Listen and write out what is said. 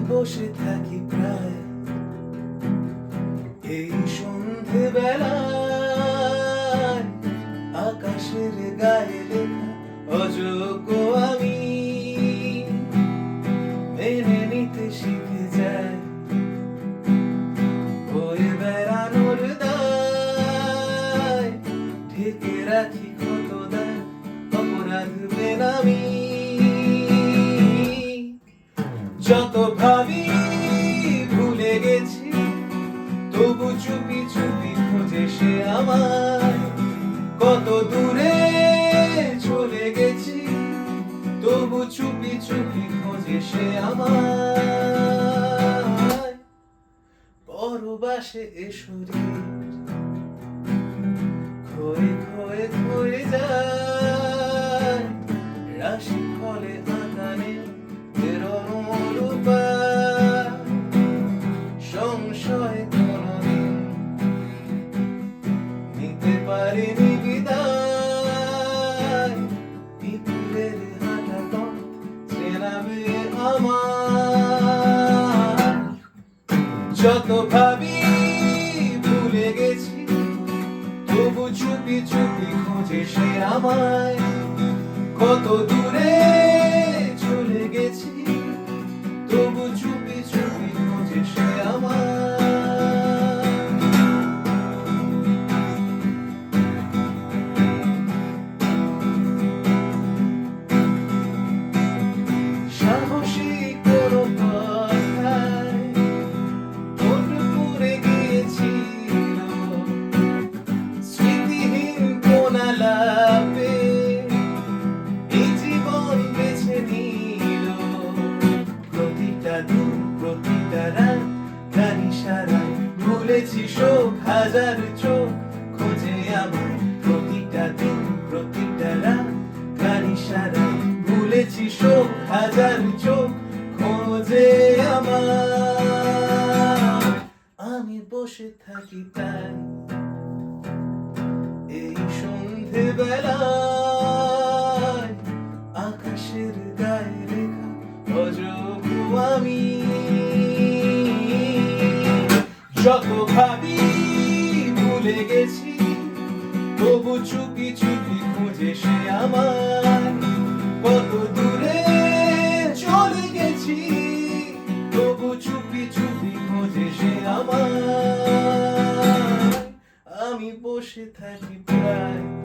বসে থাকি প্রায় এই সন্ধে বেলায় আকাশের গায়ে লেখা অযোগ্য আমি মেনে নিতে শিখে যাই হয়ে বেড়ানোর দায় ঢেকে রাখি কত দায় অপরাধ বেনামি যত ভাবি ভুলে গেছি তবু চুপি চুপি খোঁজে সে আমায় কত দূরে চলে গেছি তবু চুপি চুপি খোঁজে সে আমায় পরবাসে এ শরীর ক্ষয়ে ক্ষয়ে ক্ষয়ে যায় রাশি ফলে আকারে সংশয় কোনদিন নিতে পারিনি বিদায় বিপুলের হাঁটা পথ চেনাবে আমার যত ভাবি ভুলে গেছি তবু চুপি চুপি খোঁজে সে আমায় কত দূরে চলে গেছি তবু চুপি চুপি খোঁজে সে আমায় সাহসী কোনো কথায় মন পড়ে গিয়েছিল স্মৃতিহীন কোন আলাপে এই জীবন বেছে নিল প্রতিটা দিন প্রতিটা রাত গানি সারায় ভুলেছি শোক হাজার চোখ খোঁজে আমায় প্রতিটা দিন প্রতিটা রাত গানি সারায় ভুলেছি শোক হাজার চোখ খোঁজে আমায় আমি বসে থাকি তাই এই সন্ধে বেলায় আকাশের গায়ে লেখা অযোগ্য আমি যত ভাবি ভুলে গেছি তবু চুপি চুপি খোঁজে সে আমায় কত দূরে চলে গেছি তবু চুপি চুপি খোঁজে সে আমায় আমি বসে থাকি প্রায়